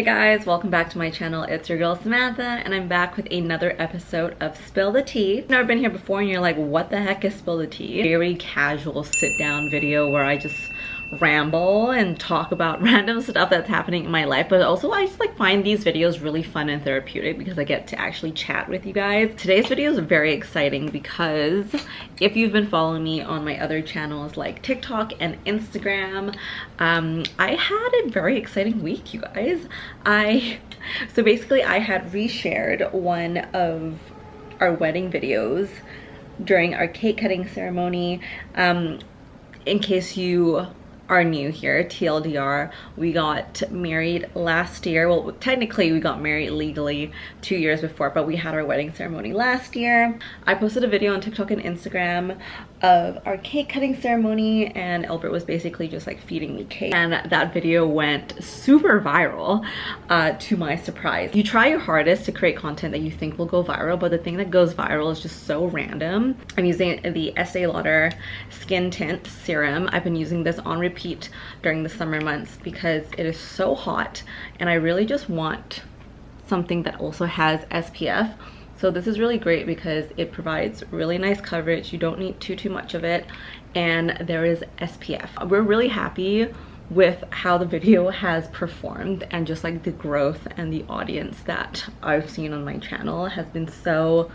Hey guys, welcome back to my channel. It's your girl Samantha and I'm back with another episode of Spill the Tea. If you've never been here before and you're like, what the heck is Spill the Tea? Very casual sit down video where I just ramble and talk about random stuff that's happening in my life, but also I just find these videos really fun and therapeutic because I get to actually chat with you guys. Today's video is very exciting because if you've been following me on my other channels like TikTok and Instagram, I had a very exciting week, you guys. So basically I had reshared one of our wedding videos during our cake cutting ceremony. In case you are new here, TLDR, we got married last year. Well, technically we got married legally 2 years before, but we had our wedding ceremony last year. I posted a video on TikTok and Instagram of our cake cutting ceremony, and Albert was basically just like feeding me cake, and that video went super viral, to my surprise. You try your hardest to create content that you think will go viral, but the thing that goes viral is just so random. I'm using the Estee Lauder Skin Tint Serum. I've been using this on repeat during the summer months because it is so hot and I really just want something that also has SPF. So this is really great because it provides really nice coverage. You don't need too much of it, and there is SPF. We're really happy with how the video has performed, and just like the growth and the audience that I've seen on my channel has been so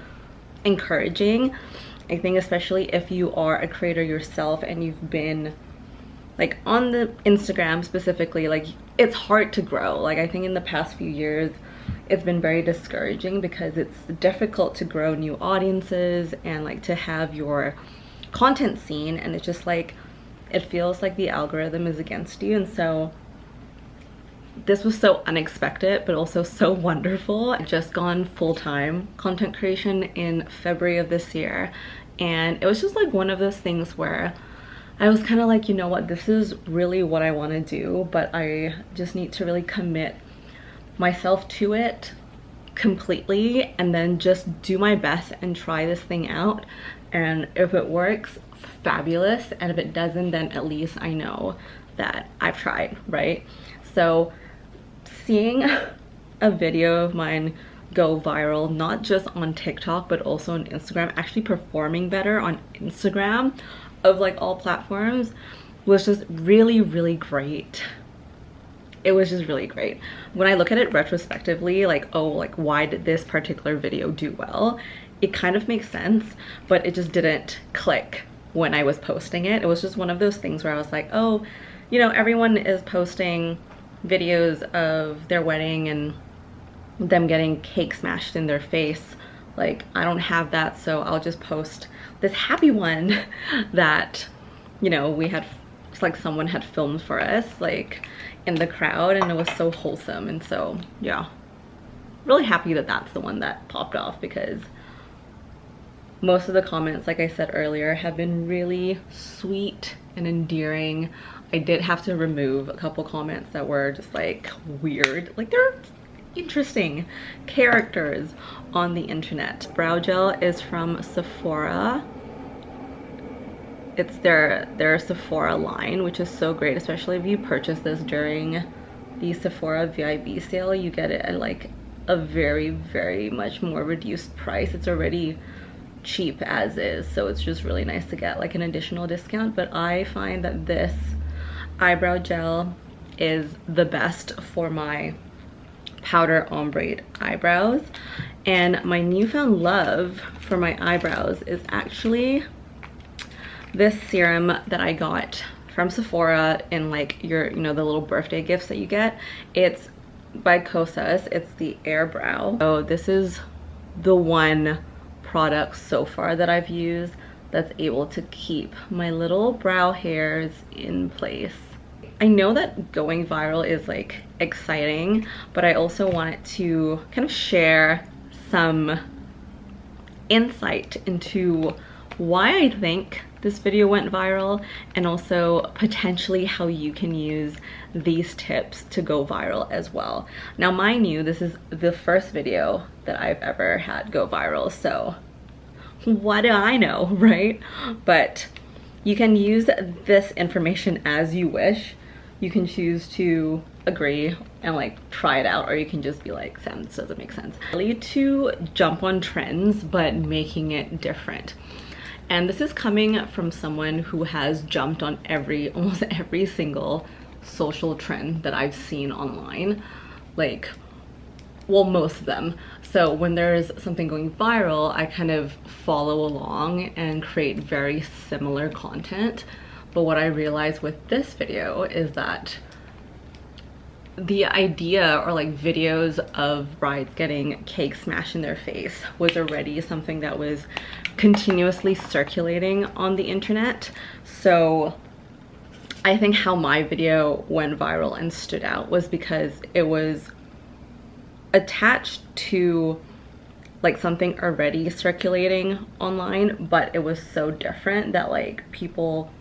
encouraging. I think especially if you are a creator yourself and you've been like on the Instagram specifically, like it's hard to grow. Like I think in the past few years it's been very discouraging because it's difficult to grow new audiences and like to have your content seen, and it's just like it feels like the algorithm is against you. And so this was so unexpected but also so wonderful. I've just gone full-time content creation in February of this year, and it was just like one of those things where I was kind of like, you know what, this is really what I want to do, but I just need to really commit myself to it completely and then just do my best and try this thing out. And if it works, fabulous, and if it doesn't, then at least I know that I've tried, right? So seeing a video of mine go viral, not just on TikTok but also on Instagram, actually performing better on Instagram of like all platforms, was just really great. It was just really great. When I look at it retrospectively, like, oh, like why did this particular video do well? It kind of makes sense, but it just didn't click when I was posting it. It was just one of those things where I was like, oh, you know, everyone is posting videos of their wedding and them getting cake smashed in their face. Like, I don't have that, so I'll just post this happy one that, you know, we had, it's like someone had filmed for us, like in the crowd, and it was so wholesome. And so yeah, really happy that that's the one that popped off, because most of the comments, like I said earlier, have been really sweet and endearing. I did have to remove a couple comments that were just like weird, like they're interesting characters on the internet. Brow gel is from Sephora. It's their Sephora line, which is so great, especially if you purchase this during the Sephora VIB sale. You get it at like a very much more reduced price. It's already cheap as is, so it's just really nice to get like an additional discount. But I find that this eyebrow gel is the best for my powder ombre eyebrows, and my newfound love for my eyebrows is actually this serum that I got from Sephora in like your, you know, the little birthday gifts that you get. It's by Kosas. It's the Air Brow. So this is the one product so far that I've used that's able to keep my little brow hairs in place. I know that going viral is like exciting, but I also wanted to kind of share some insight into why I think this video went viral, and also potentially how you can use these tips to go viral as well. Now mind you, this is the first video that I've ever had go viral, so what do I know, right? But you can use this information as you wish. You can choose to agree and like try it out, or you can just be like, Sam, this doesn't make sense. Really to jump on trends, but making it different. And this is coming from someone who has jumped on almost every single social trend that I've seen online. Like, well, most of them. So when there's something going viral, I kind of follow along and create very similar content. But what I realized with this video is that the idea, or like videos of brides getting cake smashed in their face, was already something that was continuously circulating on the internet. So I think how my video went viral and stood out was because it was attached to like something already circulating online, but it was so different that like people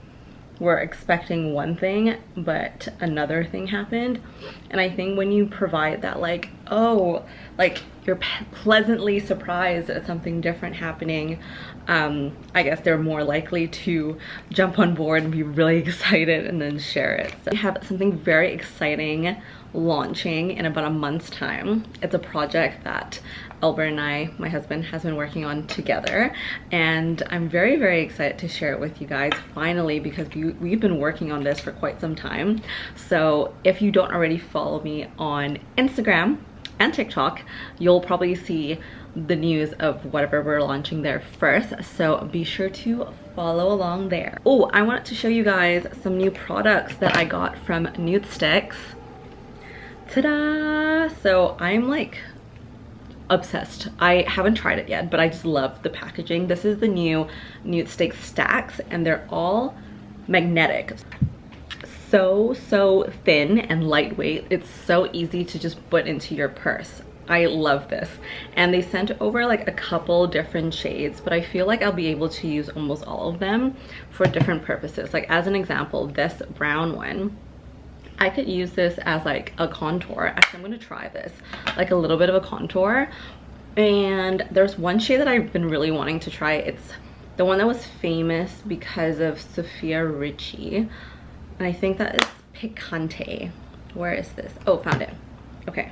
were expecting one thing but another thing happened. And I think when you provide that, like, oh, like you're pleasantly surprised at something different happening, I guess they're more likely to jump on board and be really excited and then share it. So we have something very exciting launching in about a month's time. It's a project that Albert and I, my husband, has been working on together, and I'm very, very excited to share it with you guys finally, because we've been working on this for quite some time. So if you don't already follow me on Instagram and TikTok, you'll probably see the news of whatever we're launching there first, so be sure to follow along there. Oh, I wanted to show you guys some new products that I got from Nudestix. Ta-da! So I'm like obsessed. I haven't tried it yet, but I just love the packaging. This is the new Nudestix Stax, and they're all magnetic. So thin and lightweight. It's so easy to just put into your purse. I love this. And they sent over like a couple different shades, but I feel like I'll be able to use almost all of them for different purposes. Like as an example, this brown one, I could use this as like a contour. Actually, I'm gonna try this, like a little bit of a contour. And there's one shade that I've been really wanting to try. It's the one that was famous because of Sofia Richie. And I think that is Picante. Where is this? Oh, found it. Okay.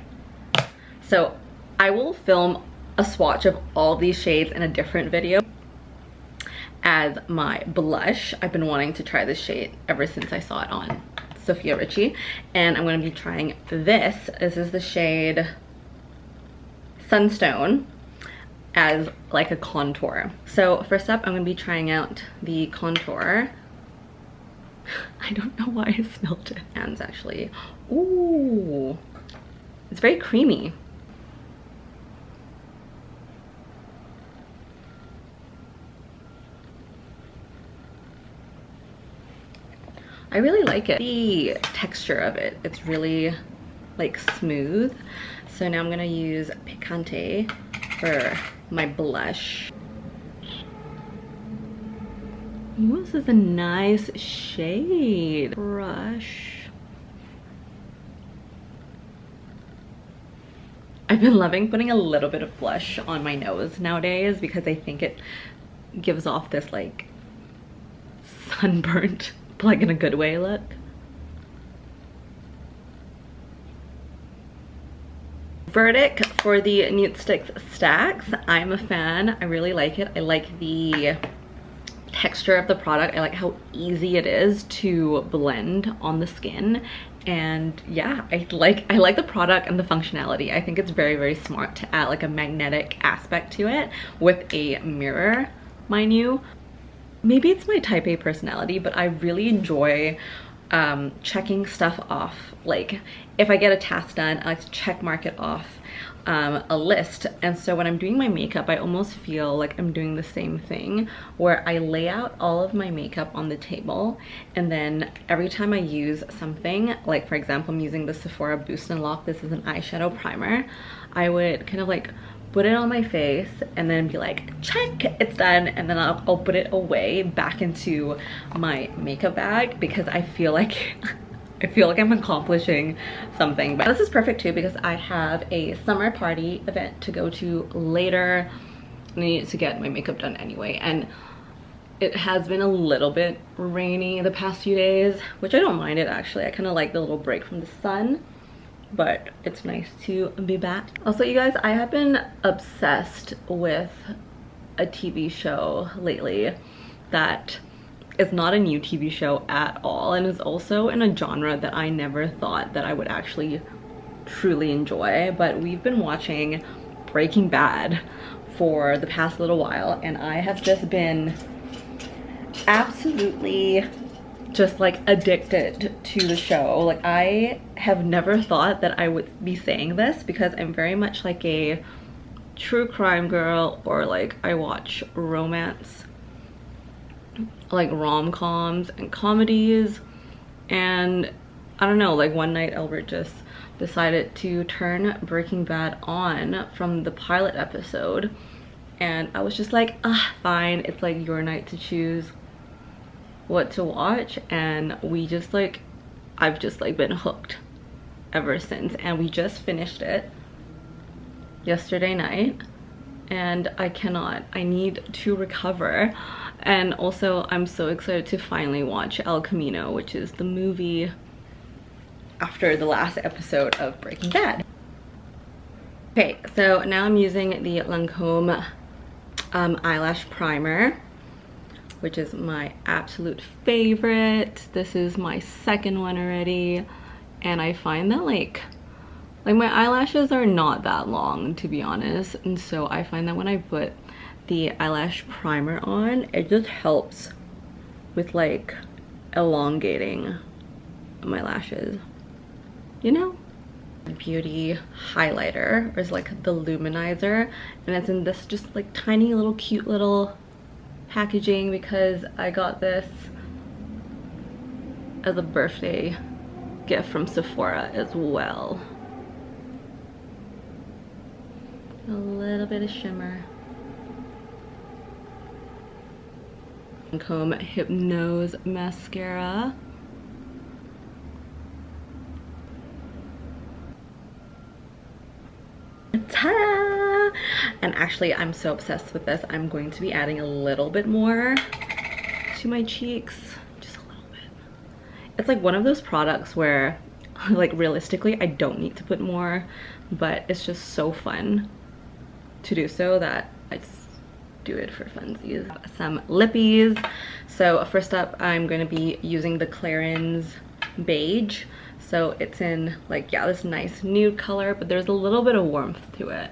So I will film a swatch of all these shades in a different video as my blush. I've been wanting to try this shade ever since I saw it on Sofia Richie, and I'm going to be trying this. This is the shade Sunstone as like a contour. So first up, I'm going to be trying out the contour. I don't know why I smelled it. Hands actually. Ooh, it's very creamy. I really like it. The texture of it, it's really like smooth. So now I'm gonna use Picante for my blush. Ooh, this is a nice shade. Brush. I've been loving putting a little bit of blush on my nose nowadays because I think it gives off this like sunburnt, like in a good way look. Verdict for the Nudestix Stax. I'm a fan. I really like it. I like the texture of the product. I like how easy it is to blend on the skin. And yeah, I like the product and the functionality. I think it's very, very smart to add like a magnetic aspect to it with a mirror, mind you. Maybe it's my type A personality, but I really enjoy checking stuff off. Like if I get a task done, I like to check mark it off a list. And so when I'm doing my makeup, I almost feel like I'm doing the same thing, where I lay out all of my makeup on the table, and then every time I use something, like for example, I'm using the Sephora Boost and Lock, this is an eyeshadow primer, I would kind of like put it on my face and then be like, check, it's done. And then I'll put it away back into my makeup bag because I feel like I'm accomplishing something. But this is perfect too because I have a summer party event to go to later. I need to get my makeup done anyway. And It has been a little bit rainy the past few days, which I don't mind it actually. I kind of like the little break from the sun, but it's nice to be back. Also, you guys, I have been obsessed with a TV show lately that is not a new TV show at all, and is also in a genre that I never thought that I would actually truly enjoy. But we've been watching Breaking Bad for the past little while, and I have just been absolutely just like addicted to the show. Like, I have never thought that I would be saying this because I'm very much like a true crime girl, or like I watch romance, like rom-coms and comedies. And I don't know, like one night Albert just decided to turn Breaking Bad on from the pilot episode, and I was just like, ah, fine, it's like your night to choose what to watch. And we just like, I've just like been hooked ever since, and we just finished it yesterday night, and I need to recover. And also I'm so excited to finally watch El Camino, which is the movie after the last episode of Breaking Bad. Okay, so now I'm using the Lancome eyelash primer, which is my absolute favorite. This is my second one already, and I find that like my eyelashes are not that long, to be honest, and so I find that when I put the eyelash primer on, it just helps with like elongating my lashes, you know? Beauty highlighter is like the luminizer, and it's in this just like tiny little cute little packaging because I got this as a birthday gift from Sephora as well. A little bit of shimmer. Lancome Hypnose mascara. Ta-da! And actually, I'm so obsessed with this, I'm going to be adding a little bit more to my cheeks, just a little bit. It's like one of those products where like realistically I don't need to put more, but it's just so fun to do so that I just do it for funsies. Some lippies. So first up, I'm going to be using the Clarins Beige. So it's in like, yeah, this nice nude color, but there's a little bit of warmth to it.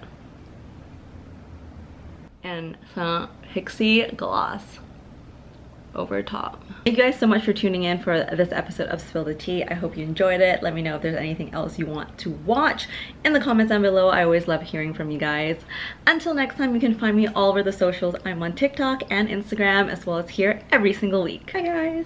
And some Pixie gloss over top. Thank you guys so much for tuning in for this episode of Spill the Tea. I hope you enjoyed it. Let me know if there's anything else you want to watch in the comments down below. I always love hearing from you guys. Until next time, you can find me all over the socials. I'm on TikTok and Instagram, as well as here every single week. Bye guys.